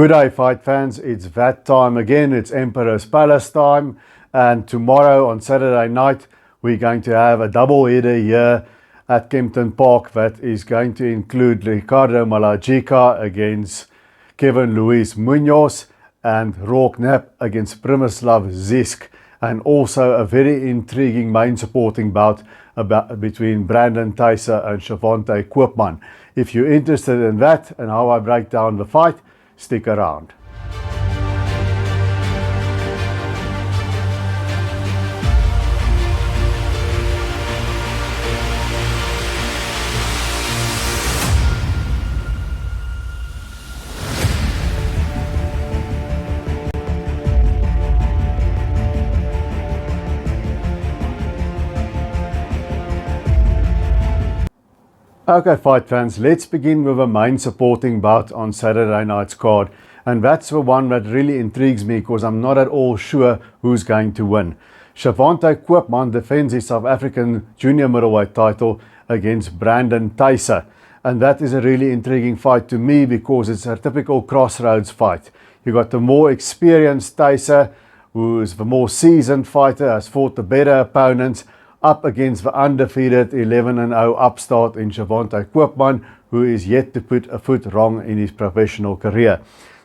Good day, fight fans. It's that time again. It's Emperor's Palace time. And tomorrow on Saturday night, we're going to have a double header here at Kempton Park that is going to include Ricardo Malajika against Kevin Luis Munoz and Knapp against Przemysław Zysk. And also a very intriguing main supporting bout between Brandon Thysse and Koopman. If you're interested in that and how I break down the fight, stick around. Okay, fight fans, let's begin with a main supporting bout on Saturday night's card. And that's the one that really intrigues me because I'm not at all sure who's going to win. Koopman defends his South African junior middleweight title against Brandon Thysse. And that is a really intriguing fight to me because it's a typical crossroads fight. You got the more experienced Thysse, who is the more seasoned fighter, has fought the better opponents, up against the undefeated 11-0 upstart in Koopman, who is yet to put a foot wrong in his professional career.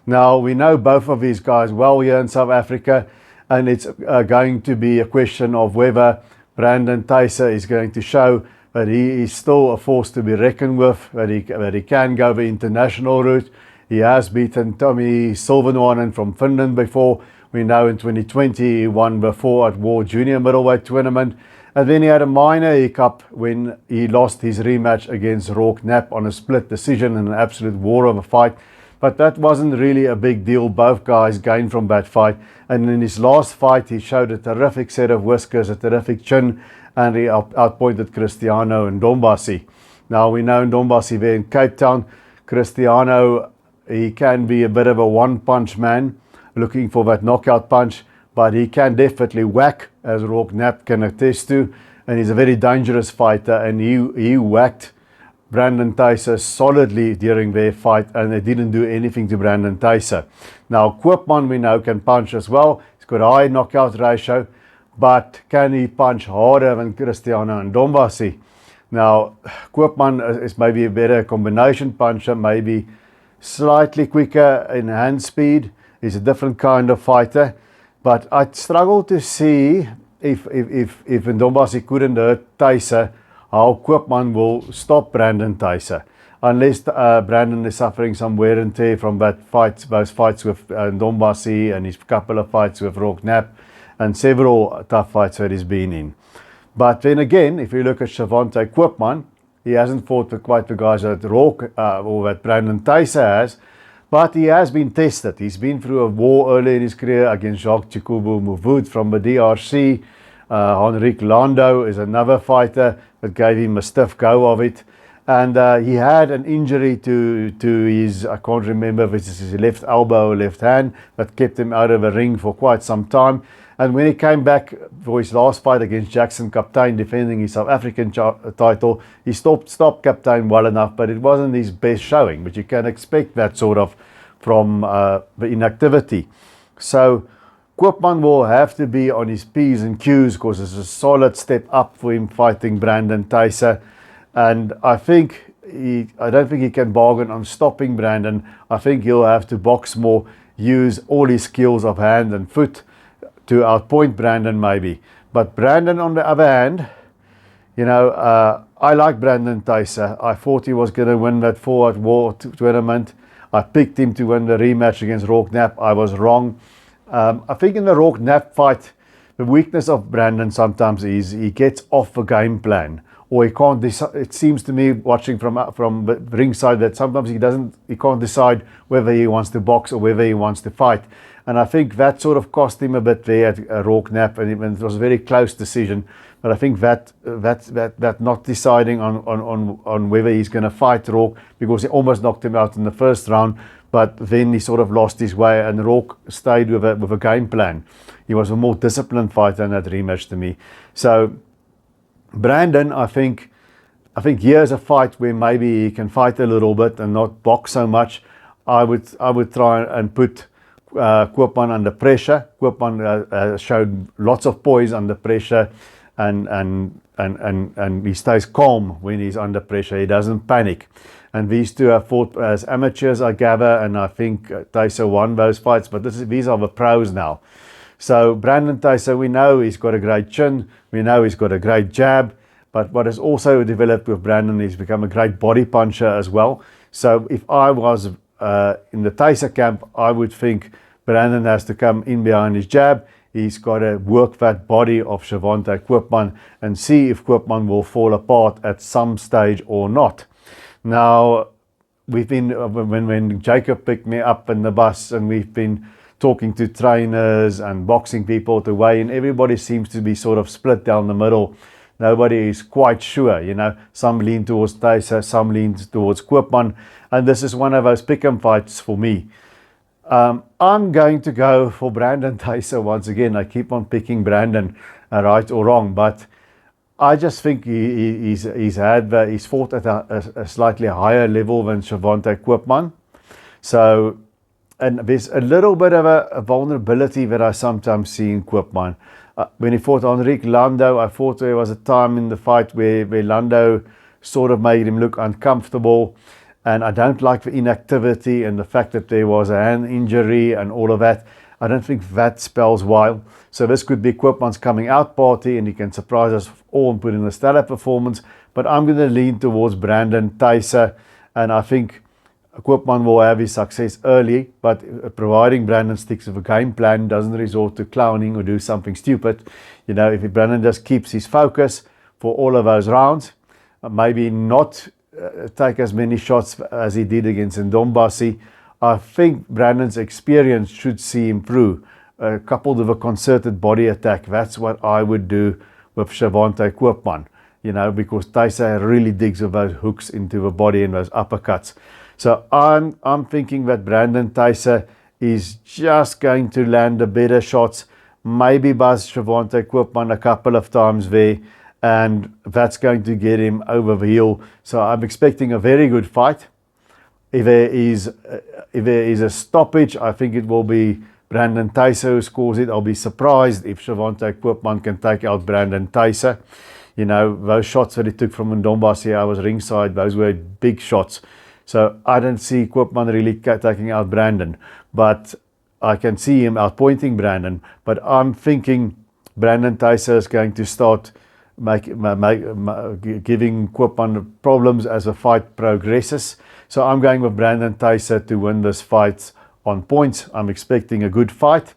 Now, we know both of these guys well here in South Africa, and it's going to be a question of whether Brandon Thysse is going to show that he is still a force to be reckoned with, that he can go the international route. He has beaten Tommy Silvernoinen from Finland before. We know in 2020 he won the 4 at War Junior Middleweight Tournament. And then he had a minor hiccup when he lost his rematch against Knapp on a split decision in an absolute war of a fight. But that wasn't really a big deal. Both guys gained from that fight. And in his last fight, he showed a terrific set of whiskers, a terrific chin, and he outpointed Cristiano Ndombasi. Now, we know Ndombasi there in Cape Town. Cristiano, he can be a bit of a one-punch man, looking for that knockout punch. But he can definitely whack, as Knapp can attest to. And he's a very dangerous fighter. And he whacked Brandon Thysse solidly during their fight. And they didn't do anything to Brandon Thysse. Now, Koopman, we know, can punch as well. He's got a high knockout ratio. But can he punch harder than Cristiano Ndombasi? Now, Koopman is maybe a better combination puncher. Maybe slightly quicker in hand speed. He's a different kind of fighter. But I struggle to see if Ndombasi couldn't hurt Thysse, how Koopman will stop Brandon Thysse. Unless Brandon is suffering some wear and tear from those fights with Ndombasi and his couple of fights with Knapp and several tough fights that he's been in. But then again, if you look at Koopman, he hasn't fought with quite the guys that that Brandon Thysse has. But he has been tested. He's been through a war early in his career against Jacques Chikubu Muvud from the DRC. Henrique Lando is another fighter that gave him a stiff go of it. And he had an injury to his, I can't remember if it's his left elbow or left hand, that kept him out of the ring for quite some time. And when he came back for his last fight against Jackson Kaptein, defending his South African title, he stopped Kaptein well enough, but it wasn't his best showing. But you can expect that sort of from the inactivity. So Koopman will have to be on his P's and Q's because it's a solid step up for him fighting Brandon Thysse. And I don't think he can bargain on stopping Brandon. I think he'll have to box more, use all his skills of hand and foot to outpoint Brandon maybe. But Brandon, on the other hand, I like Brandon Thysse. I thought he was going to win that 4 at War tournament. I picked him to win the rematch against Knapp. I was wrong. I think in the Knapp fight, the weakness of Brandon sometimes is he gets off the game plan. Or he can't decide. It seems to me, watching from the ringside, that sometimes he can't decide whether he wants to box or whether he wants to fight. And I think that sort of cost him a bit there at Knapp, and it was a very close decision. But I think that not deciding on whether he's going to fight Rock, because he almost knocked him out in the first round, but then he sort of lost his way, and Rock stayed with a game plan. He was a more disciplined fighter in that rematch to me. So Brandon, I think here's a fight where maybe he can fight a little bit and not box so much. I would try and put Koopman under pressure. Koopman showed lots of poise under pressure, and he stays calm when he's under pressure. He doesn't panic. And these two have fought as amateurs, I gather, and I think Thysse won those fights, but these are the pros now. So Brandon Thysse, we know he's got a great chin, we know he's got a great jab, but what has also developed with Brandon is become a great body puncher as well. So if I was in the Thysse camp, I would think Brandon has to come in behind his jab. He's got to work that body of Shavante Koopman and see if Koopman will fall apart at some stage or not. Now, we've been, when Jacob picked me up in the bus, and we've been talking to trainers and boxing people to weigh in, everybody seems to be sort of split down the middle. Nobody is quite sure, you know. Some lean towards Thysse, some lean towards Koopman, and this is one of those pick-em fights for me. I'm going to go for Brandon Thysse once again. I keep on picking Brandon, right or wrong, but I just think he's fought at a slightly higher level than Shavante Koopman. So, and there's a little bit of a vulnerability that I sometimes see in Koopman. When he fought Henrique Lando, I thought there was a time in the fight where Lando sort of made him look uncomfortable. And I don't like the inactivity and the fact that there was a hand injury and all of that. I don't think that spells well. So this could be Koopman's coming out party, and he can surprise us all and put in a stellar performance. But I'm going to lean towards Brandon Thysse, and I think Koopman will have his success early, but providing Brandon sticks with a game plan, doesn't resort to clowning or do something stupid. You know, if Brandon just keeps his focus for all of those rounds, maybe not take as many shots as he did against Ndombasi, I think Brandon's experience should see him through, coupled with a concerted body attack. That's what I would do with Shavante Koopman, you know, because Thysse really digs with those hooks into the body and those uppercuts. So I'm thinking that Brandon Thysse is just going to land the better shots, maybe buzz Shavante Koopman a couple of times there, and that's going to get him over the hill. So I'm expecting a very good fight. If there is a stoppage, I think it will be Brandon Thysse who scores it. I'll be surprised if Shavante Koopman can take out Brandon Thysse. You know, those shots that he took from Ndombasi, I was ringside, those were big shots. So I don't see Koopman really taking out Brandon, but I can see him outpointing Brandon. But I'm thinking Brandon Thysse is going to start giving Koopman problems as the fight progresses. So I'm going with Brandon Thysse to win this fight on points. I'm expecting a good fight.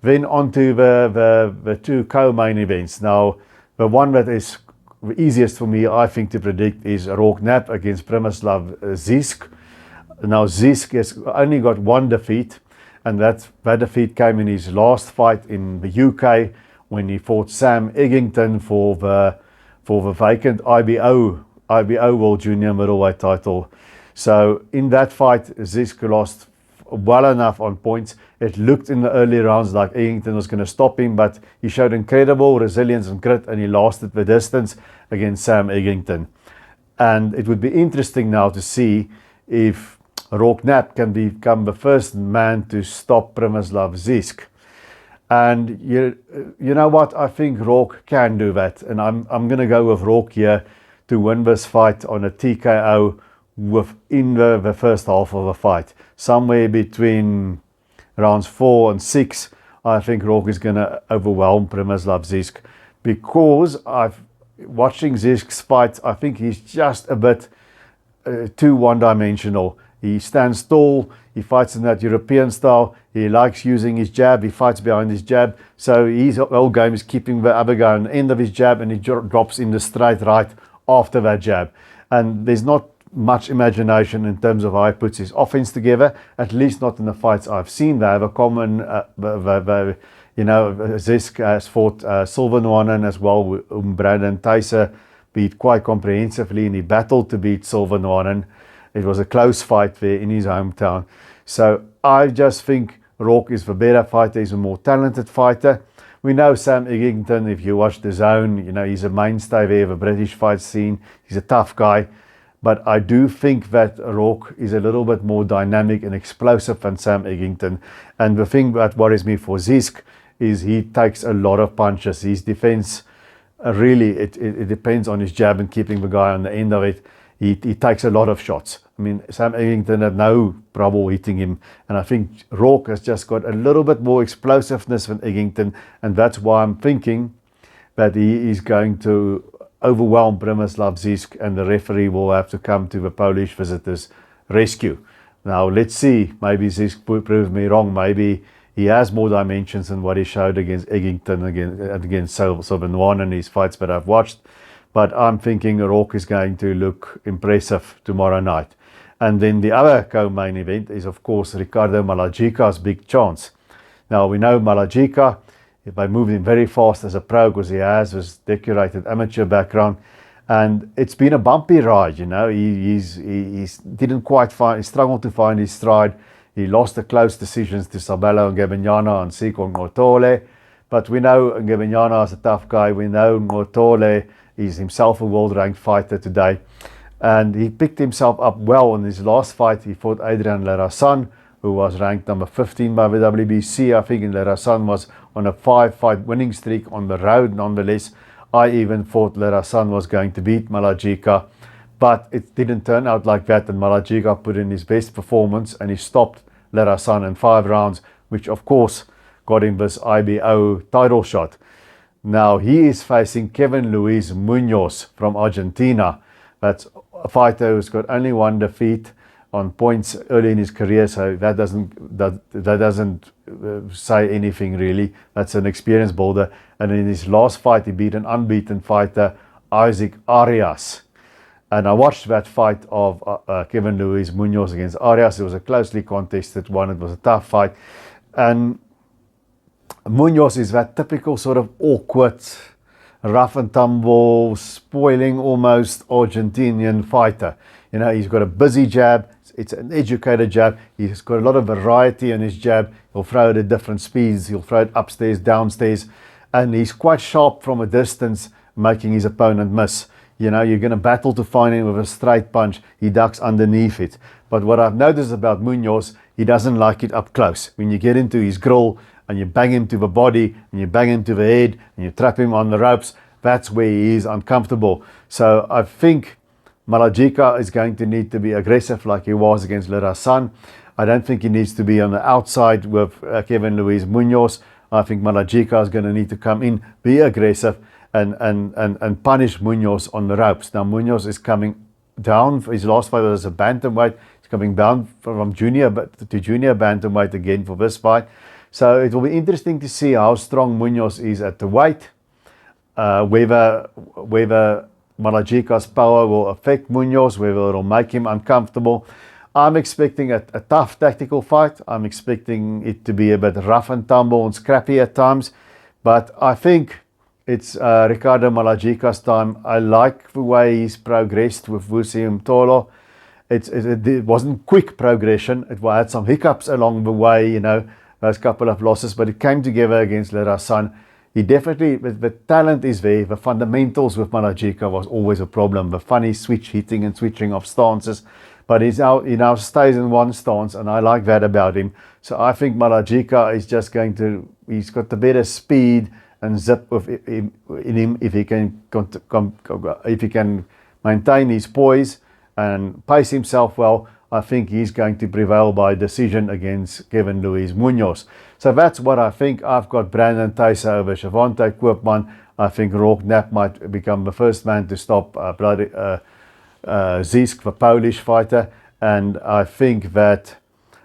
Then on to the two co-main events. Now, the one that is the easiest for me, I think, to predict is Knapp against Przemysław Zysk. Now, Zysk has only got one defeat, and that defeat came in his last fight in the UK when he fought Sam Eggington for the vacant IBO World Junior Middleweight title. So in that fight, Zysk lost well enough on points. It looked in the early rounds like Eggington was going to stop him, but he showed incredible resilience and grit, and he lasted the distance against Sam Eggington. And it would be interesting now to see if Knapp can become the first man to stop Przemysław Zysk. And you know what? I think Rock can do that, and I'm going to go with Rock here to win this fight on a TKO within the first half of the fight, somewhere between rounds 4 and 6. I think Rock is going to overwhelm Przemysław Zysk, because watching Zysk's fights, I think he's just a bit too one-dimensional. He stands tall, he fights in that European style, he likes using his jab, he fights behind his jab, so his whole game is keeping the other guy on the end of his jab, and he drops in the straight right after that jab. And there's not much imagination in terms of how he puts his offense together, at least not in the fights I've seen. They have a common, Zysk has fought Silvernoinen as well, whom Brandon Thysse beat quite comprehensively, and he battled to beat Silvernoinen. It was a close fight there in his hometown. So I just think Rock is the better fighter. He's a more talented fighter. We know Sam Eggington, if you watch The Zone, you know, he's a mainstay there of the British fight scene. He's a tough guy. But I do think that Rourke is a little bit more dynamic and explosive than Sam Eggington. And the thing that worries me for Zysk is he takes a lot of punches. His defense, really, it depends on his jab and keeping the guy on the end of it. He takes a lot of shots. I mean, Sam Eggington had no trouble hitting him. And I think Rourke has just got a little bit more explosiveness than Eggington. And that's why I'm thinking that he is going to overwhelm Przemysław Zysk, and the referee will have to come to the Polish visitors' rescue. Now, let's see. Maybe Zysk proves me wrong. Maybe he has more dimensions than what he showed against Eggington, against Silvanwan in his fights that I've watched. But I'm thinking Rourke is going to look impressive tomorrow night. And then the other co-main event is, of course, Ricardo Malajika's big chance. Now, we know Malajika, they moved him very fast as a pro because he has this decorated amateur background. And it's been a bumpy ride, you know. He didn't quite find, he struggled to find his stride. He lost the close decisions to Sabelo and Ngebenyana and Sikon Ngotole. But we know Ngebenyana is a tough guy. We know Ngotole is himself a world-ranked fighter today. And he picked himself up well in his last fight. He fought Adrian Lerasan, who was ranked number 15 by the WBC. I think Lerasan was on a 5-fight winning streak on the road nonetheless. I even thought Lerasan was going to beat Malajika, but it didn't turn out like that, and Malajika put in his best performance and he stopped Lerasan in 5 rounds, which of course got him this IBO title shot. Now he is facing Kevin Luis Munoz from Argentina. That's a fighter who's got only 1 defeat on points early in his career, so that doesn't say anything really. That's an experienced builder. And in his last fight, he beat an unbeaten fighter, Isaac Arias. And I watched that fight of Kevin Luis Munoz against Arias. It was a closely contested one. It was a tough fight. And Munoz is that typical sort of awkward, rough and tumble, spoiling almost Argentinian fighter. You know, he's got a busy jab. It's an educated jab. He's got a lot of variety in his jab. He'll throw it at different speeds. He'll throw it upstairs, downstairs. And he's quite sharp from a distance, making his opponent miss. You know, you're going to battle to find him with a straight punch. He ducks underneath it. But what I've noticed about Munoz, he doesn't like it up close. When you get into his grill and you bang him to the body and you bang him to the head and you trap him on the ropes, that's where he is uncomfortable. So I think Malajika is going to need to be aggressive like he was against Lerasan. I don't think he needs to be on the outside with Kevin Luis Munoz. I think Malajika is going to need to come in, be aggressive, and punish Munoz on the ropes. Now Munoz is coming down. His last fight was a bantamweight. He's coming down from junior to junior bantamweight again for this fight. So it will be interesting to see how strong Munoz is at the weight. Whether Malajika's power will affect Munoz, whether it will make him uncomfortable. I'm expecting a tough tactical fight. I'm expecting it to be a bit rough and tumble and scrappy at times. But I think it's Ricardo Malajika's time. I like the way he's progressed with Vusi Mtolo. It wasn't quick progression. It had some hiccups along the way, you know, those couple of losses. But it came together against Lerasan. He definitely, the talent is there. The fundamentals with Malajika was always a problem. The funny switch hitting and switching of stances. But he now stays in one stance, and I like that about him. So I think Malajika is just going to, he's got the better speed and zip in him if he can maintain his poise and pace himself well. I think he's going to prevail by decision against Kevin Luis Munoz. So that's what I think. I've got Brandon Thysse over Shavante Koopman. I think Knapp might become the first man to stop Zysk, the Polish fighter. And I think that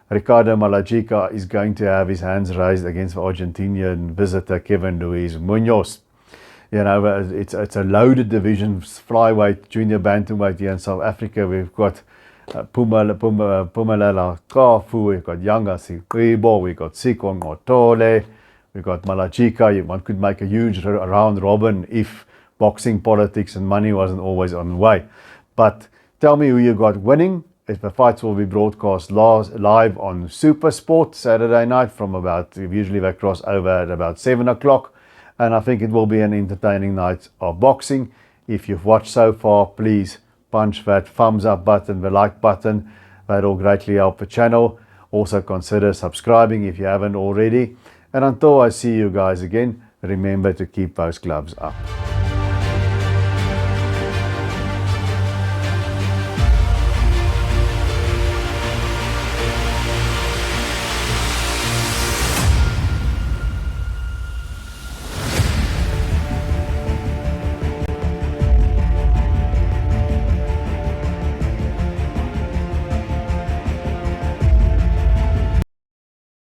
Ricardo Malajika is going to have his hands raised against the Argentinian visitor Kevin Luis Munoz. You know, it's a loaded division, flyweight, junior bantamweight here in South Africa. We've got Phumelela Kafu, we've got Yanga Sikibo, we've got Sikon Ngotole, we've got Malajika. One could make a huge round robin if boxing, politics and money wasn't always on the way. But tell me who you got winning. If the fights will be broadcast live on Super Sport Saturday night from usually they cross over at about 7 o'clock. And I think it will be an entertaining night of boxing. If you've watched so far, please punch that thumbs up button, the like button. That'll greatly help the channel. Also consider subscribing if you haven't already. And until I see you guys again, remember to keep those gloves up.